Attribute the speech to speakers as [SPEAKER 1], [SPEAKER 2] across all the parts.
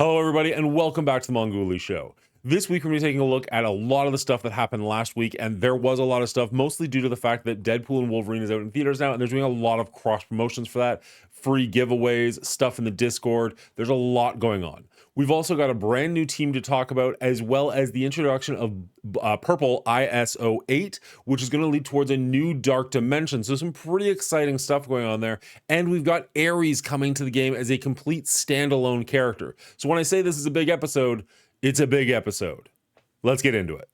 [SPEAKER 1] Hello, everybody, and welcome back to the Mongooli Show. This week, we're going to be taking a look at a lot of the stuff that happened last week, and there was a lot of stuff, mostly due to the fact that Deadpool and Wolverine is out in theaters now, and they're doing a lot of cross-promotions for that, free giveaways, stuff in the Discord. There's a lot going on. We've also got a brand new team to talk about, as well as the introduction of purple ISO 8, which is going to lead towards a new dark dimension. So some pretty exciting stuff going on there. And we've got ARES coming to the game as a complete standalone character. So when I say this is a big episode, it's a big episode. Let's get into it.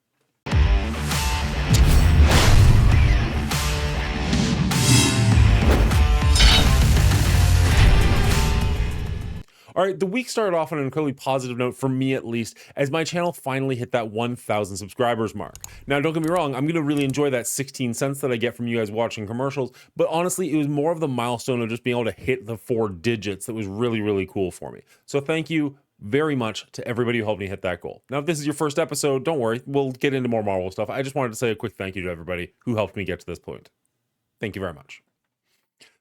[SPEAKER 1] All right, the week started off on an incredibly positive note, for me at least, as my channel finally hit that 1,000 subscribers mark. Now, don't get me wrong, I'm going to really enjoy that 16 cents that I get from you guys watching commercials, but honestly, it was more of the milestone of just being able to hit the 4 digits that was really, really cool for me. So thank you very much to everybody who helped me hit that goal. Now, if this is your first episode, don't worry, we'll get into more Marvel stuff. I just wanted to say a quick thank you to everybody who helped me get to this point. Thank you very much.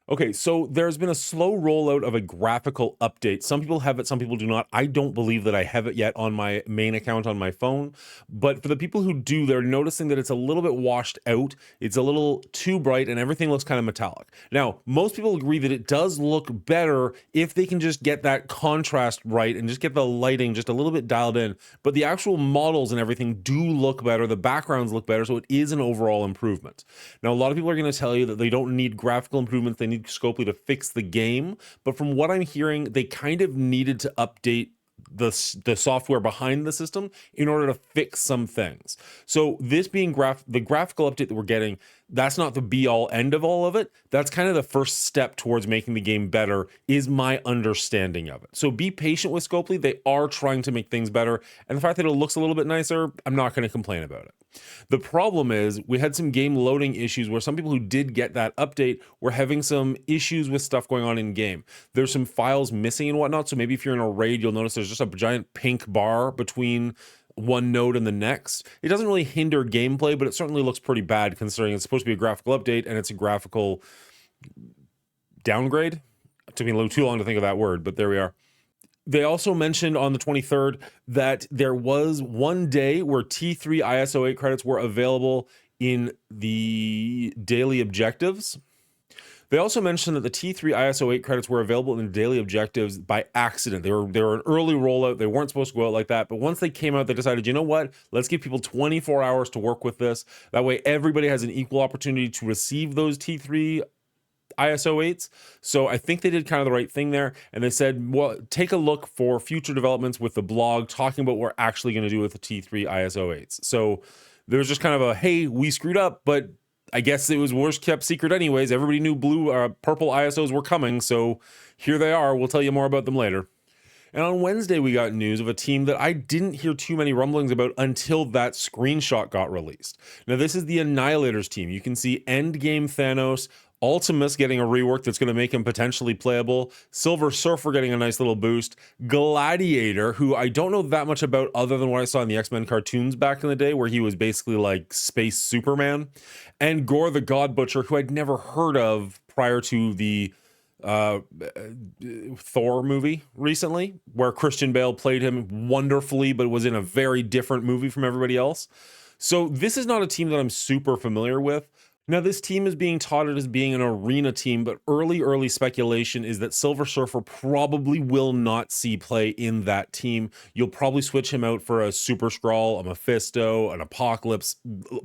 [SPEAKER 1] Okay, so there's been a slow rollout of a graphical update. Some people have it, some people do not. I don't believe that I have it yet on my main account on my phone, but for the people who do, they're noticing that it's a little bit washed out. It's a little too bright and everything looks kind of metallic. Now, most people agree that it does look better if they can just get that contrast right and just get the lighting just a little bit dialed in, but the actual models and everything do look better. The backgrounds look better, so it is an overall improvement. Now, a lot of people are going to tell you that they don't need graphical improvements, they need Scopely to fix the game, but from what I'm hearing, they kind of needed to update the software behind the system in order to fix some things. So this being the graphical update that we're getting, that's not the be all end of all of it. That's kind of the first step towards making the game better, is my understanding of it. So be patient with Scopely. They are trying to make things better, and the fact that it looks a little bit nicer, I'm not going to complain about it. The problem is we had some game loading issues where some people who did get that update were having some issues with stuff going on in game. There's some files missing and whatnot. So maybe if you're in a raid, you'll notice there's just a giant pink bar between one node and the next. It doesn't really hinder gameplay, but it certainly looks pretty bad considering it's supposed to be a graphical update and it's a graphical downgrade. It took me a little too long to think of that word, but there we are. They also mentioned on the 23rd that there was one day where T3 ISO 8 credits were available in the daily objectives. They also mentioned that the T3 ISO 8 credits were available in the daily objectives by accident. They were an early rollout. They weren't supposed to go out like that. But once they came out, they decided, you know what? Let's give people 24 hours to work with this. That way, everybody has an equal opportunity to receive those T3 ISO 8s. So I think they did kind of the right thing there. And they said, well, take a look for future developments with the blog talking about what we're actually going to do with the T3 ISO 8s. So there's just kind of a, hey, we screwed up, but I guess it was worst kept secret anyways. Everybody knew purple ISOs were coming. So here they are. We'll tell you more about them later. And on Wednesday, we got news of a team that I didn't hear too many rumblings about until that screenshot got released. Now, this is the Annihilators team. You can see Endgame Thanos, Ultimus getting a rework that's going to make him potentially playable, Silver Surfer getting a nice little boost, Gladiator, who I don't know that much about other than what I saw in the X-Men cartoons back in the day, where he was basically like Space Superman, and Gore the God Butcher, who I'd never heard of prior to the Thor movie recently, where Christian Bale played him wonderfully, but was in a very different movie from everybody else. So this is not a team that I'm super familiar with. Now, this team is being touted as being an arena team, but early speculation is that Silver Surfer probably will not see play in that team. You'll probably switch him out for a Super Skrull, a Mephisto, an Apocalypse,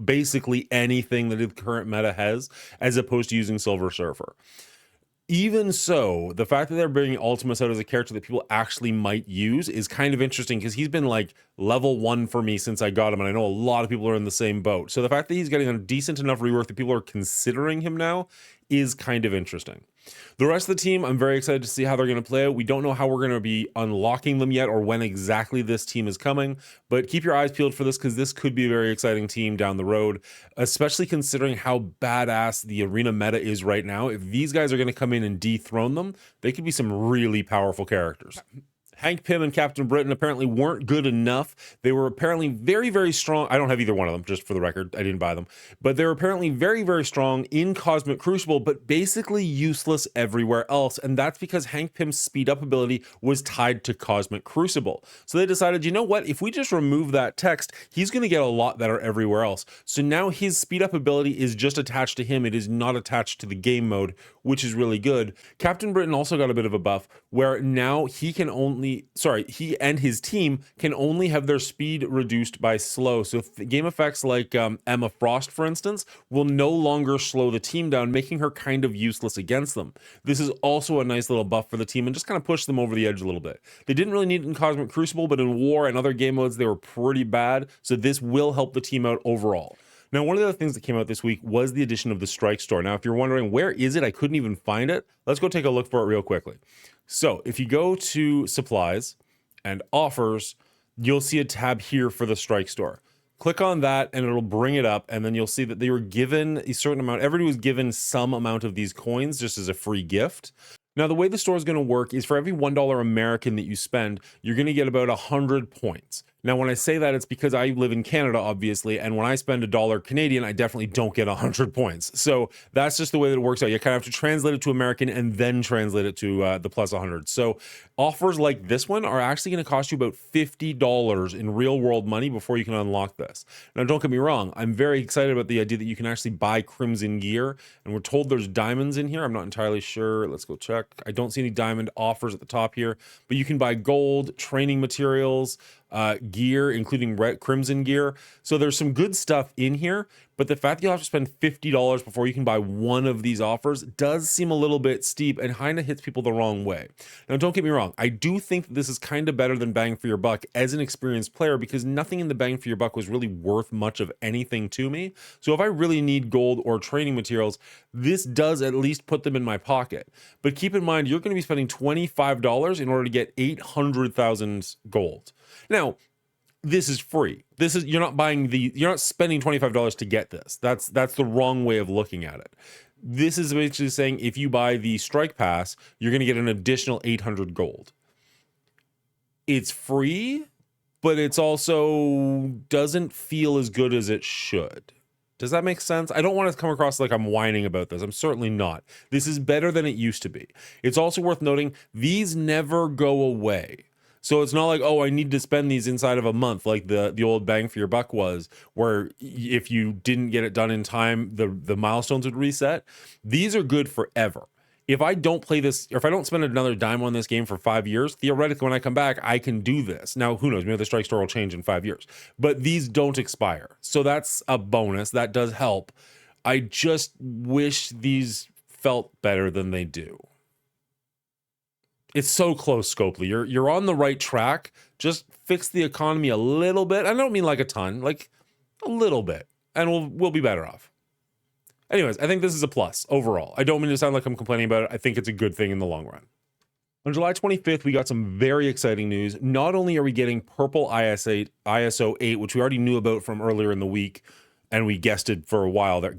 [SPEAKER 1] basically anything that the current meta has, as opposed to using Silver Surfer. Even so, the fact that they're bringing Ultimus out as a character that people actually might use is kind of interesting, because he's been like level 1 for me since I got him, and I know a lot of people are in the same boat. So the fact that he's getting a decent enough rework that people are considering him now is kind of interesting. The rest of the team, I'm very excited to see how they're going to play out. We don't know how we're going to be unlocking them yet or when exactly this team is coming, but keep your eyes peeled for this, because this could be a very exciting team down the road, especially considering how badass the arena meta is right now. If these guys are going to come in and dethrone them, they could be some really powerful characters. Hank Pym and Captain Britain apparently weren't good enough. They were apparently very, very strong. I don't have either one of them, just for the record. I didn't buy them. But they're apparently very, very strong in Cosmic Crucible, but basically useless everywhere else. And that's because Hank Pym's speed up ability was tied to Cosmic Crucible. So they decided, you know what? If we just remove that text, he's going to get a lot better everywhere else. So now his speed up ability is just attached to him. It is not attached to the game mode, which is really good. Captain Britain also got a bit of a buff where now he and his team can only have their speed reduced by slow. So game effects like Emma Frost, for instance, will no longer slow the team down, making her kind of useless against them. This is also a nice little buff for the team and just kind of push them over the edge a little bit. They didn't really need it in Cosmic Crucible, but in War and other game modes, they were pretty bad. So this will help the team out overall. Now, one of the other things that came out this week was the addition of the Strike Store. Now, if you're wondering, where is it? I couldn't even find it. Let's go take a look for it real quickly. So if you go to Supplies and Offers, you'll see a tab here for the Strike Store. Click on that and it'll bring it up, and then you'll see that they were given a certain amount. Everybody was given some amount of these coins just as a free gift. Now, the way the store is going to work is for every $1 American that you spend, you're going to get about 100 points. Now, when I say that, it's because I live in Canada, obviously, and when I spend $1 Canadian, I definitely don't get 100 points. So that's just the way that it works out. You kind of have to translate it to American and then translate it to the plus 100. So offers like this one are actually going to cost you about $50 in real world money before you can unlock this. Now, don't get me wrong. I'm very excited about the idea that you can actually buy Crimson gear, and we're told there's diamonds in here. I'm not entirely sure. Let's go check. I don't see any diamond offers at the top here, but you can buy gold, training materials, gear, including Crimson gear. So there's some good stuff in here, but the fact that you'll have to spend $50 before you can buy one of these offers does seem a little bit steep and kind of hits people the wrong way. Now, don't get me wrong. I do think that this is kind of better than bang for your buck as an experienced player, because nothing in the bang for your buck was really worth much of anything to me. So if I really need gold or training materials, this does at least put them in my pocket. But keep in mind, you're going to be spending $25 in order to get 800,000 gold. Now, this is free. You're not spending $25 to get this. That's the wrong way of looking at it. This is basically saying if you buy the Strike Pass, you're going to get an additional 800 gold. It's free, but it's also doesn't feel as good as it should. Does that make sense? I don't want to come across like I'm whining about this. I'm certainly not. This is better than it used to be. It's also worth noting, these never go away. So it's not like, oh, I need to spend these inside of a month like the old bang for your buck was, where if you didn't get it done in time, the milestones would reset. These are good forever. If I don't play this, or if I don't spend another dime on this game for 5 years, theoretically, when I come back, I can do this. Now, who knows? Maybe the Strike Store will change in 5 years. But these don't expire. So that's a bonus. That does help. I just wish these felt better than they do. It's so close, Scopely. You're on the right track. Just fix the economy a little bit. I don't mean like a ton, like a little bit, and we'll be better off. Anyways, I think this is a plus overall. I don't mean to sound like I'm complaining about it. I think it's a good thing in the long run. On July 25th, we got some very exciting news. Not only are we getting purple ISO 8, which we already knew about from earlier in the week, and we guessed it for a while there.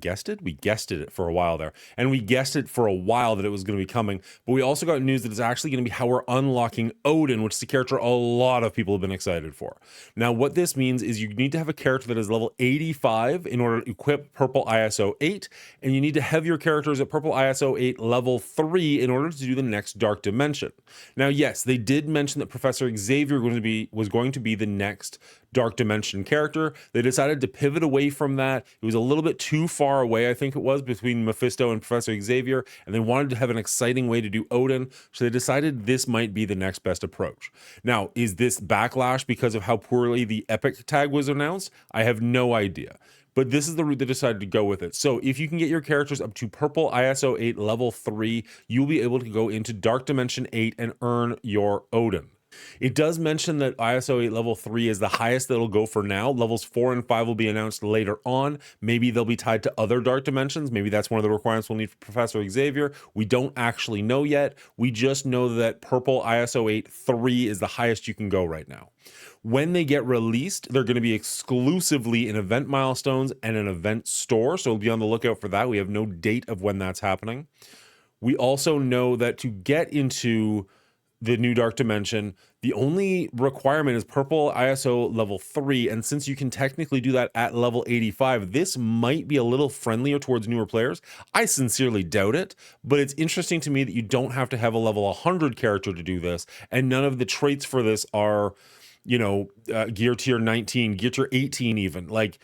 [SPEAKER 1] We guessed it for a while there. And we guessed it for a while that it was going to be coming. But we also got news that it's actually going to be how we're unlocking Odin, which is a character a lot of people have been excited for. Now, what this means is you need to have a character that is level 85 in order to equip purple ISO 8. And you need to have your characters at purple ISO 8 level 3 in order to do the next Dark Dimension. Now, yes, they did mention that Professor Xavier was going to be the next Dark Dimension character. They decided to pivot away from that. It was a little bit too far away, I think it was, between Mephisto and Professor Xavier, and they wanted to have an exciting way to do Odin, so they decided this might be the next best approach. Now, is this backlash because of how poorly the Epic tag was announced? I have no idea. But this is the route they decided to go with it. So if you can get your characters up to purple ISO 8 level 3, you'll be able to go into Dark Dimension 8 and earn your Odin. It does mention that ISO 8 level 3 is the highest that it'll go for now. Levels 4 and 5 will be announced later on. Maybe they'll be tied to other dark dimensions. Maybe that's one of the requirements we'll need for Professor Xavier. We don't actually know yet. We just know that purple ISO 8 3 is the highest you can go right now. When they get released, they're going to be exclusively in event milestones and an event store. So be on the lookout for that. We have no date of when that's happening. We also know that to get into the new Dark Dimension. The only requirement is purple ISO level 3, and since you can technically do that at level 85, this might be a little friendlier towards newer players. I sincerely doubt it, but it's interesting to me that you don't have to have a level 100 character to do this, and none of the traits for this are, gear tier 19, gear tier 18 even. Like,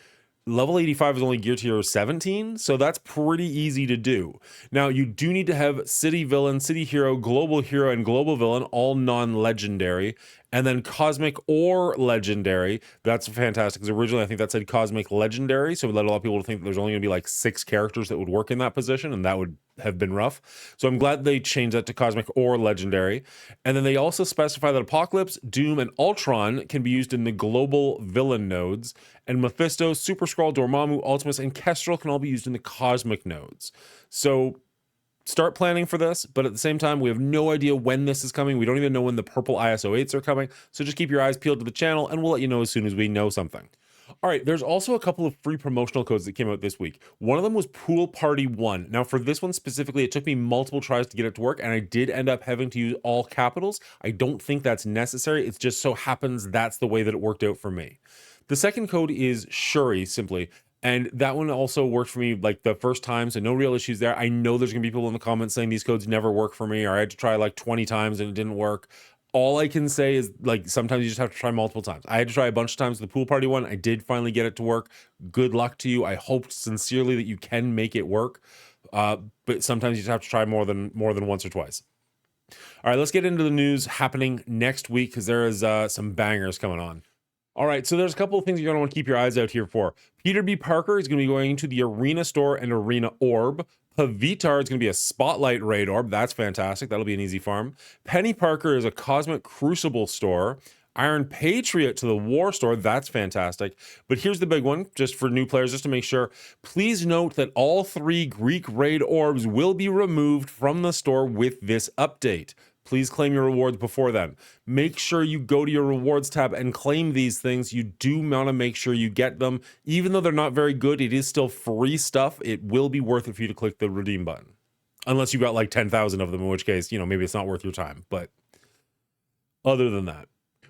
[SPEAKER 1] level 85 is only gear tier 17, so that's pretty easy to do. Now, you do need to have city villain, city hero, and global villain, all non-legendary, and then cosmic or legendary. That's fantastic, because originally I think that said cosmic legendary, so it led a lot of people to think that there's only going to be like 6 characters that would work in that position, and that would have been rough. So I'm glad they changed that to cosmic or legendary. And then they also specify that Apocalypse, Doom, and Ultron can be used in the global villain nodes, and Mephisto, Super Skrull, Dormammu, Ultimus, and Kestrel can all be used in the cosmic nodes. So start planning for this, but at the same time, we have no idea when this is coming. We don't even know when the purple ISO 8s are coming. So just keep your eyes peeled to the channel, and we'll let you know as soon as we know something. All right, there's also a couple of free promotional codes that came out this week. One of them was Pool Party 1. Now, for this one specifically, it took me multiple tries to get it to work, and I did end up having to use all capitals. I don't think that's necessary. It just so happens that's the way that it worked out for me. The second code is Shuri, simply. And that one also worked for me like the first time, so no real issues there. I know there's gonna be people in the comments saying these codes never work for me, or I had to try like 20 times and it didn't work. All I can say is, like, sometimes you just have to try multiple times. I had to try a bunch of times with the Pool Party one. I did finally get it to work. Good luck to you. I hope sincerely that you can make it work. But sometimes you just have to try more than once or twice. All right, let's get into the news happening next week, because there is some bangers coming on. All right, so there's a couple of things you're going to want to keep your eyes out here for. Peter B. Parker is going to be going to the Arena Store and Arena Orb. Pavitar is going to be a Spotlight Raid Orb. That's fantastic. That'll be an easy farm. Penny Parker is a Cosmic Crucible Store. Iron Patriot to the War Store. That's fantastic. But here's the big one, just for new players, just to make sure. Please note that all 3 Greek Raid Orbs will be removed from the store with this update. Please claim your rewards before then. Make sure you go to your rewards tab and claim these things. You do want to make sure you get them. Even though they're not very good, it is still free stuff. It will be worth it for you to click the redeem button. Unless you got like 10,000 of them, in which case, maybe it's not worth your time. But other than that,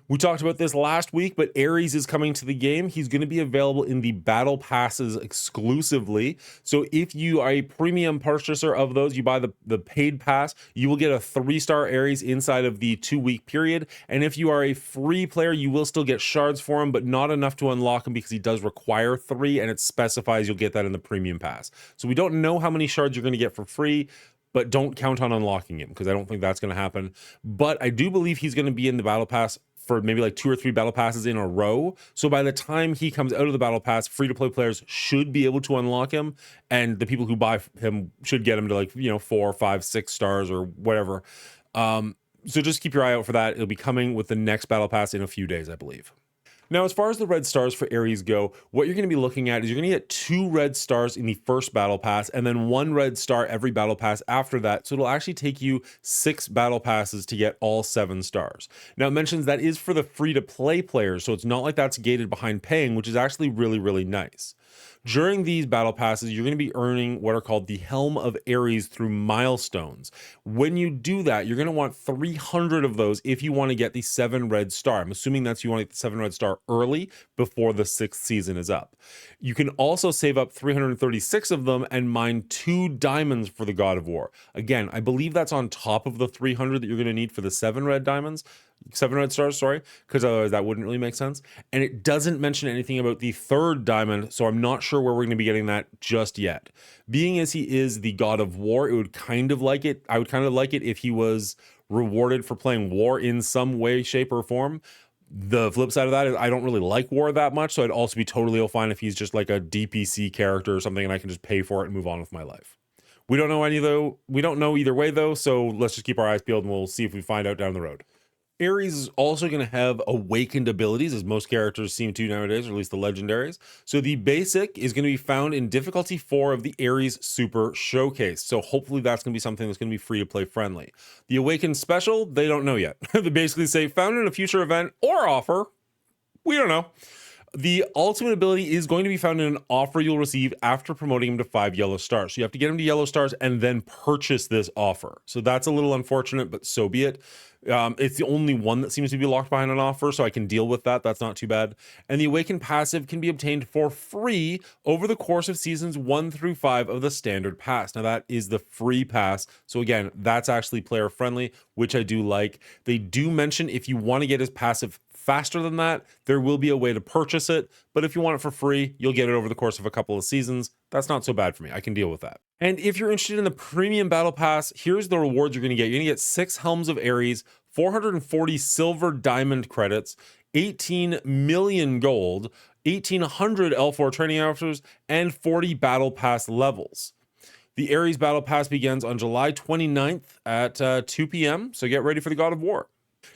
[SPEAKER 1] we talked about this last week, but ARES is coming to the game. He's going to be available in the battle passes exclusively. So if you are a premium purchaser of those, you buy the paid pass, you will get a 3-star ARES inside of the 2-week period. And if you are a free player, you will still get shards for him, but not enough to unlock him, because he does require 3, and it specifies you'll get that in the premium pass. So we don't know how many shards you're going to get for free, but don't count on unlocking him, because I don't think that's going to happen. But I do believe he's going to be in the battle pass for maybe like 2 or 3 battle passes in a row. So by the time he comes out of the battle pass, free-to-play players should be able to unlock him, and the people who buy him should get him to like 4, 5, 6 stars or whatever. So just keep your eye out for that. It'll be coming with the next battle pass in a few days, I believe. Now, as far as the red stars for ARES go, what you're going to be looking at is you're going to get 2 red stars in the first battle pass, and then 1 red star every battle pass after that. So it'll actually take you 6 battle passes to get all 7 stars. Now, it mentions that is for the free-to-play players, so it's not like that's gated behind paying, which is actually really, really nice. During these battle passes, you're going to be earning what are called the Helm of ARES through milestones. When you do that, you're going to want 300 of those if you want to get the 7 red star. I'm assuming that's you want to get the 7 red star early before the 6th season is up. You can also save up 336 of them and mine 2 diamonds for the God of War. Again, I believe that's on top of the 300 that you're going to need for the 7 red diamonds. 7 red stars, sorry, because otherwise that wouldn't really make sense. And it doesn't mention anything about the 3rd diamond, so I'm not sure where we're going to be getting that just yet. Being as he is the God of War, I would kind of like it if he was rewarded for playing War in some way, shape, or form. The flip side of that is I don't really like War that much, so I'd also be totally fine if he's just like a DPC character or something, and I can just pay for it and move on with my life. We don't know either way though, so let's just keep our eyes peeled and we'll see if we find out down the road. ARES is also going to have awakened abilities, as most characters seem to nowadays, or at least the legendaries. So the basic is going to be found in difficulty 4 of the ARES Super Showcase. So hopefully that's going to be something that's going to be free to play friendly. The awakened special, they don't know yet. They basically say found in a future event or offer. We don't know. The ultimate ability is going to be found in an offer you'll receive after promoting him to 5 yellow stars. So you have to get him to yellow stars and then purchase this offer. So that's a little unfortunate, but so be it. It's the only one that seems to be locked behind an offer, so I can deal with that. That's not too bad. And the Awakened passive can be obtained for free over the course of seasons 1 through 5 of the Standard Pass. Now, that is the free pass. So again, that's actually player friendly, which I do like. They do mention if you want to get his passive faster than that, there will be a way to purchase it. But if you want it for free, you'll get it over the course of a couple of seasons. That's not so bad for me. I can deal with that. And if you're interested in the premium battle pass, here's the rewards you're going to get. You're going to get 6 Helms of Ares, 440 silver diamond credits, 18 million gold, 1,800 L4 training hours, and 40 battle pass levels. The Ares battle pass begins on July 29th at 2 p.m. So get ready for the God of War.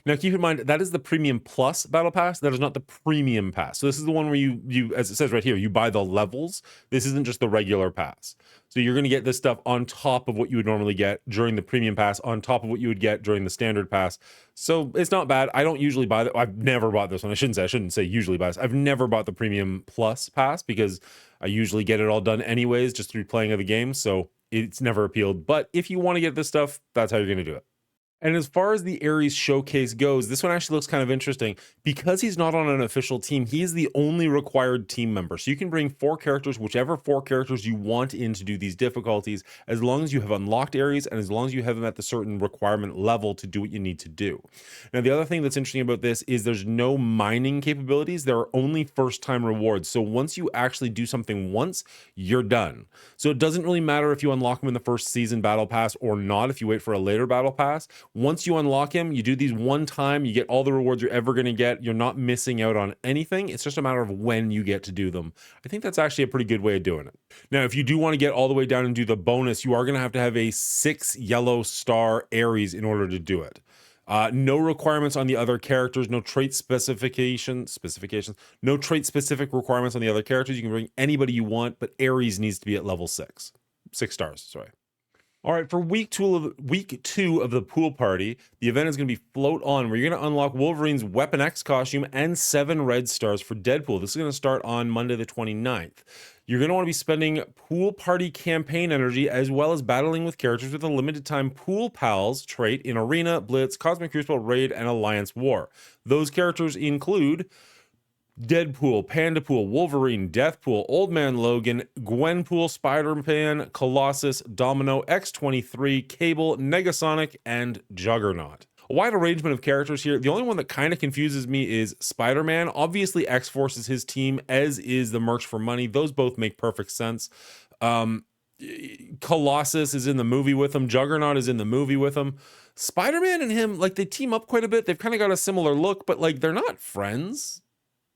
[SPEAKER 1] Now, keep in mind, that is the Premium Plus Battle Pass. That is not the Premium Pass. So this is the one where you, as it says right here, you buy the levels. This isn't just the regular pass. So you're going to get this stuff on top of what you would normally get during the Premium Pass, on top of what you would get during the Standard Pass. So it's not bad. I don't usually buy that. I've never bought this one. I shouldn't say usually buy this. I've never bought the Premium Plus Pass because I usually get it all done anyways, just through playing of the game. So it's never appealed. But if you want to get this stuff, that's how you're going to do it. And as far as the Ares showcase goes, this one actually looks kind of interesting. Because he's not on an official team, he is the only required team member. So you can bring 4 characters, whichever 4 characters you want in to do these difficulties, as long as you have unlocked Ares and as long as you have them at the certain requirement level to do what you need to do. Now, the other thing that's interesting about this is there's no mining capabilities. There are only first-time rewards. So once you actually do something once, you're done. So it doesn't really matter if you unlock them in the first season battle pass or not if you wait for a later battle pass. Once you unlock him, you do these one time, you get all the rewards you're ever going to get. You're not missing out on anything. It's just a matter of when you get to do them. I think that's actually a pretty good way of doing it. Now, if you do want to get all the way down and do the bonus, you are going to have a 6 yellow star Ares in order to do it. No requirements on the other characters, no trait specifications, no trait specific requirements on the other characters. You can bring anybody you want, but Ares needs to be at level 6 stars, sorry. All right, for week two of the pool party, the event is going to be Float On, where you're going to unlock Wolverine's Weapon X costume and 7 red stars for Deadpool. This is going to start on Monday the 29th. You're going to want to be spending pool party campaign energy as well as battling with characters with a limited time Pool Pals trait in Arena, Blitz, Cosmic Crucible, Raid, and Alliance War. Those characters include Deadpool, Pandapool, Wolverine, Deathpool, Old Man Logan, Gwenpool, Spider-Man, Colossus, Domino, X-23, Cable, Negasonic, and Juggernaut. A wide arrangement of characters here. The only one that kind of confuses me is Spider-Man. Obviously, X-Force is his team, as is the Merch for Money. Those both make perfect sense. Colossus is in the movie with him. Juggernaut is in the movie with him. Spider-Man and him, like, they team up quite a bit. They've kind of got a similar look, but, like, they're not friends.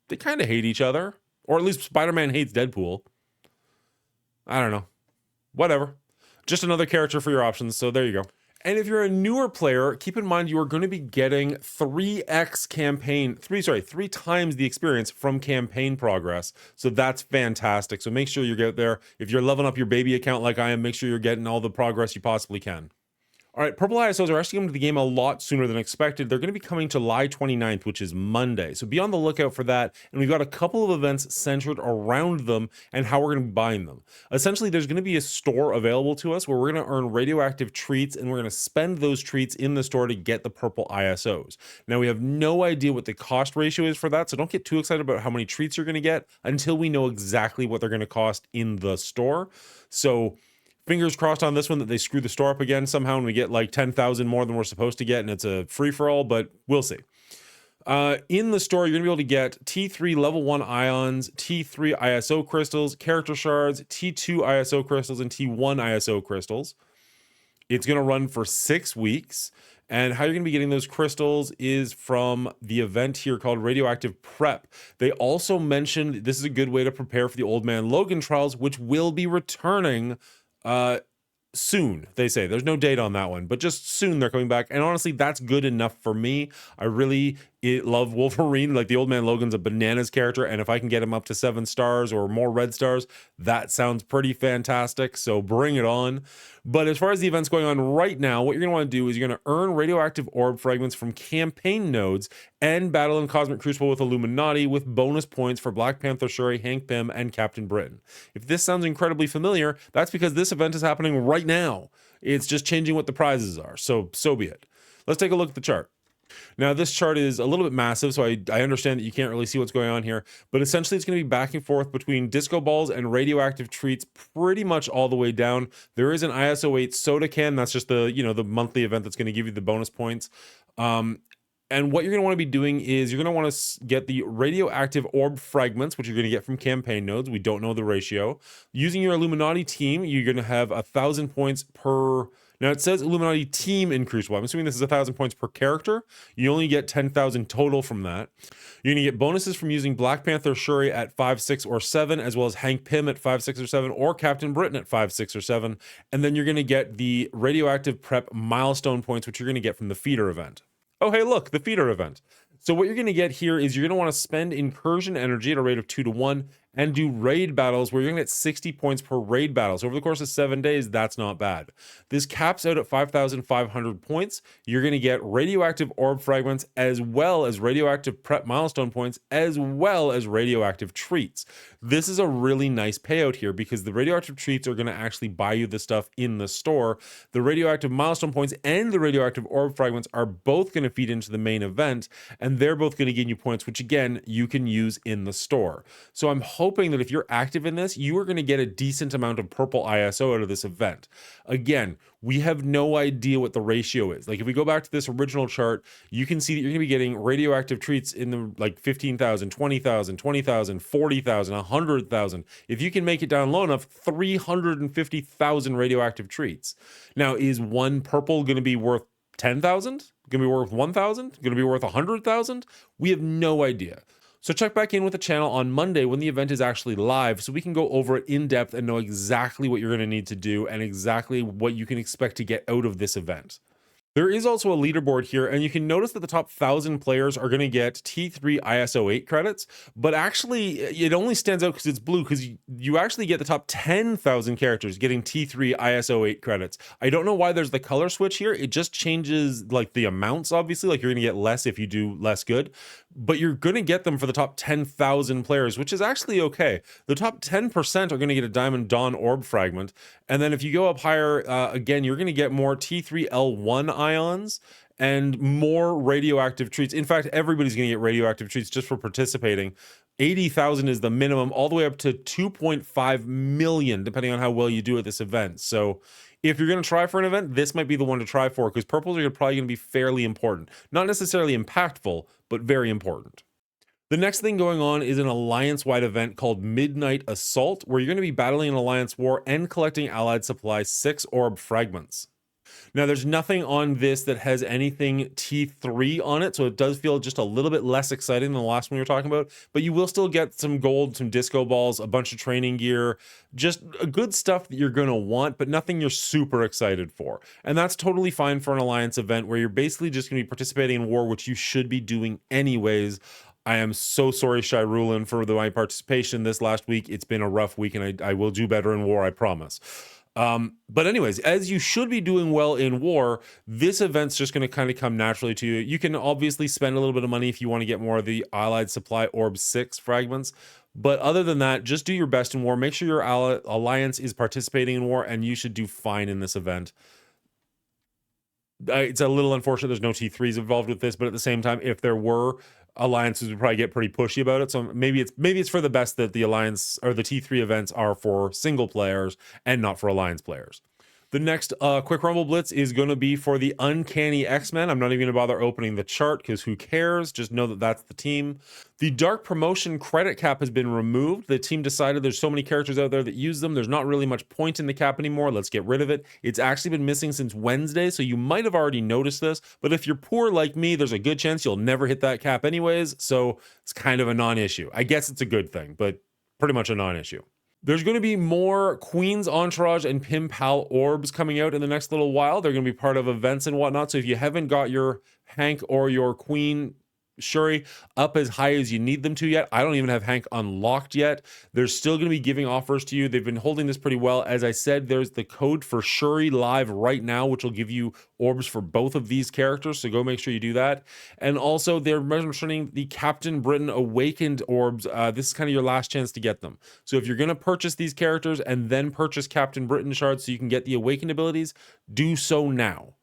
[SPEAKER 1] They kind of hate each other, or at least Spider-Man hates Deadpool. I don't know. Whatever. Just another character for your options, so there you go. And if you're a newer player, keep in mind you are going to be getting 3 times the experience from campaign progress. So that's fantastic. So make sure you get there. If you're leveling up your baby account like I am, make sure you're getting all the progress you possibly can. All right, Purple ISOs are actually coming to the game a lot sooner than expected. They're going to be coming July 29th, which is Monday. So be on the lookout for that. And we've got a couple of events centered around them and how we're going to be buying them. Essentially, there's going to be a store available to us where we're going to earn radioactive treats, and we're going to spend those treats in the store to get the Purple ISOs. Now, we have no idea what the cost ratio is for that, so don't get too excited about how many treats you're going to get until we know exactly what they're going to cost in the store. So fingers crossed on this one that they screw the store up again somehow and we get like 10,000 more than we're supposed to get and it's a free-for-all, but we'll see. In the store, you're going to be able to get T3 level 1 ions, T3 ISO crystals, character shards, T2 ISO crystals, and T1 ISO crystals. It's going to run for 6 weeks. And how you're going to be getting those crystals is from the event here called Radioactive Prep. They also mentioned this is a good way to prepare for the Old Man Logan trials, which will be returning soon. They say there's no date on that one, but just soon they're coming back. And honestly, that's good enough for me. I really love Wolverine. Like, the Old Man Logan's a bananas character, and if I can get him up to 7 stars or more red stars, that sounds pretty fantastic. So bring it on. But as far as the events going on right now, what you're going to want to do is you're going to earn radioactive orb fragments from campaign nodes and battle in Cosmic Crucible with Illuminati with bonus points for Black Panther, Shuri, Hank Pym, and Captain Britain. If this sounds incredibly familiar, that's because this event is happening right now. It's just changing what the prizes are. So be it. Let's take a look at the chart. Now, this chart is a little bit massive, so I understand that you can't really see what's going on here, but essentially it's going to be back and forth between disco balls and radioactive treats pretty much all the way down. There is an ISO 8 soda can. That's just the, the monthly event that's going to give you the bonus points. And what you're going to want to be doing is you're going to want to get the radioactive orb fragments, which you're going to get from campaign nodes. We don't know the ratio. Using your Illuminati team, you're going to have 1,000 points per. Now it says Illuminati team increase. Well, I'm assuming this is 1,000 points per character. You only get 10,000 total from that. You're going to get bonuses from using Black Panther Shuri at 5, 6, or 7, as well as Hank Pym at 5, 6, or 7, or Captain Britain at 5, 6, or 7. And then you're going to get the radioactive prep milestone points, which you're going to get from the feeder event. Oh, hey, look, the feeder event. So what you're going to get here is you're going to want to spend incursion energy at a rate of 2 to 1 and do raid battles where you're going to get 60 points per raid battle. So over the course of 7 days, that's not bad. This caps out at 5,500 points. You're going to get radioactive orb fragments as well as radioactive prep milestone points as well as radioactive treats. This is a really nice payout here because the radioactive treats are going to actually buy you the stuff in the store. The radioactive milestone points and the radioactive orb fragments are both going to feed into the main event, and they're both going to give you points, which again, you can use in the store. So I'm hoping that if you're active in this, you are going to get a decent amount of purple ISO out of this event. Again, we have no idea what the ratio is. Like if we go back to this original chart, you can see that you're going to be getting radioactive treats in the like 15,000, 20,000, 20,000, 40,000, 100,000. If you can make it down low enough, 350,000 radioactive treats. Now, is one purple going to be worth 10,000? Going to be worth 1,000? Going to be worth 100,000? We have no idea. So check back in with the channel on Monday when the event is actually live so we can go over it in depth and know exactly what you're going to need to do and exactly what you can expect to get out of this event. There is also a leaderboard here, and you can notice that the top 1,000 players are going to get T3 ISO 8 credits, but actually it only stands out because it's blue, because you actually get the top 10,000 characters getting T3 ISO 8 credits. I don't know why there's the color switch here. It just changes like the amounts, obviously, like you're going to get less if you do less good, but you're going to get them for the top 10,000 players, which is actually okay. The top 10% are going to get a Diamond Dawn Orb fragment, and then if you go up higher, again, you're going to get more T3L1 ions and more radioactive treats. In fact, everybody's going to get radioactive treats just for participating. 80,000 is the minimum, all the way up to 2.5 million, depending on how well you do at this event. So if you're going to try for an event, this might be the one to try for, because purples are probably going to be fairly important. Not necessarily impactful, but very important. The next thing going on is an alliance-wide event called Midnight Assault, where you're going to be battling an alliance war and collecting allied supply 6 orb fragments. Now, there's nothing on this that has anything T3 on it, so it does feel just a little bit less exciting than the last one we were talking about, but you will still get some gold, some disco balls, a bunch of training gear, just good stuff that you're going to want, but nothing you're super excited for. And that's totally fine for an alliance event where you're basically just going to be participating in war, which you should be doing anyways. I am so sorry, Shai Rulin, for my participation this last week. It's been a rough week, and I will do better in war, I promise. But anyways, as you should be doing well in war, this event's just going to kind of come naturally to you. You can obviously spend a little bit of money if you want to get more of the Allied Supply Orb 6 fragments. But other than that, just do your best in war. Make sure your alliance is participating in war, and you should do fine in this event. It's a little unfortunate there's no T3s involved with this, but at the same time, if there were, alliances would probably get pretty pushy about it. So maybe it's for the best that the alliance or the T3 events are for single players and not for alliance players. The next quick rumble blitz is going to be for the Uncanny X-Men. I'm not even going to bother opening the chart because who cares? Just know that that's the team. The Dark Promotion credit cap has been removed. The team decided there's so many characters out there that use them. There's not really much point in the cap anymore. Let's get rid of it. It's actually been missing since Wednesday, so you might have already noticed this. But if you're poor like me, there's a good chance you'll never hit that cap anyways. So it's kind of a non-issue. I guess it's a good thing, but pretty much a non-issue. There's going to be more Queen's Entourage and Pim Pal orbs coming out in the next little while. They're going to be part of events and whatnot. So if you haven't got your Hank or your Queen Shuri up as high as you need them to yet, I don't even have Hank unlocked yet. They're still going to be giving offers to you. They've been holding this pretty well. As I said, there's the code for Shuri live right now, which will give you orbs for both of these characters, so go make sure you do that. And also they're mentioning the Captain Britain Awakened orbs. This is kind of your last chance to get them. So if you're going to purchase these characters and then purchase Captain Britain shards so you can get the Awakened abilities, do so now.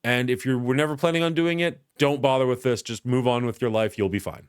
[SPEAKER 1] And if you were never planning on doing it, don't bother with this. Just move on with your life. You'll be fine.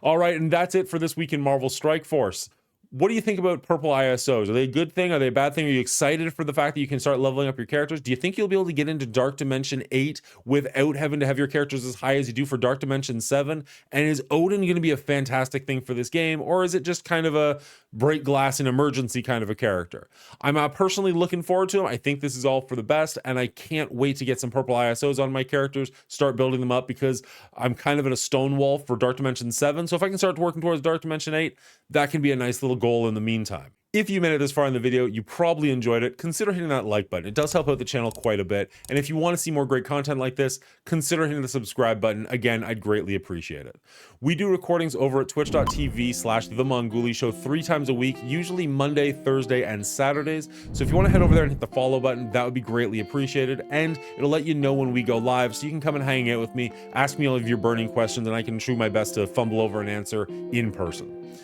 [SPEAKER 1] All right, and that's it for this week in Marvel Strike Force. What do you think about purple ISOs? Are they a good thing? Are they a bad thing? Are you excited for the fact that you can start leveling up your characters? Do you think you'll be able to get into Dark Dimension 8 without having to have your characters as high as you do for Dark Dimension 7? And is Odin going to be a fantastic thing for this game? Or is it just kind of a break glass in emergency kind of a character? I'm personally looking forward to him. I think this is all for the best, and I can't wait to get some purple ISOs on my characters, start building them up, because I'm kind of in a stonewall for Dark Dimension 7. So if I can start working towards Dark Dimension 8, that can be a nice little goal in the meantime. If you made it this far in the video, you probably enjoyed it. Consider hitting that like button. It does help out the channel quite a bit. And if you want to see more great content like this, consider hitting the subscribe button. Again, I'd greatly appreciate it. We do recordings over at twitch.tv/The Mongooli Show 3 times a week, usually Monday, Thursday, and Saturdays. So if you want to head over there and hit the follow button, that would be greatly appreciated. And it'll let you know when we go live, so you can come and hang out with me, ask me all of your burning questions, and I can do my best to fumble over and answer in person.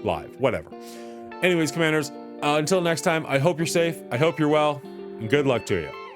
[SPEAKER 1] Live, whatever. Anyways, Commanders, until next time, I hope you're safe, I hope you're well, and good luck to you.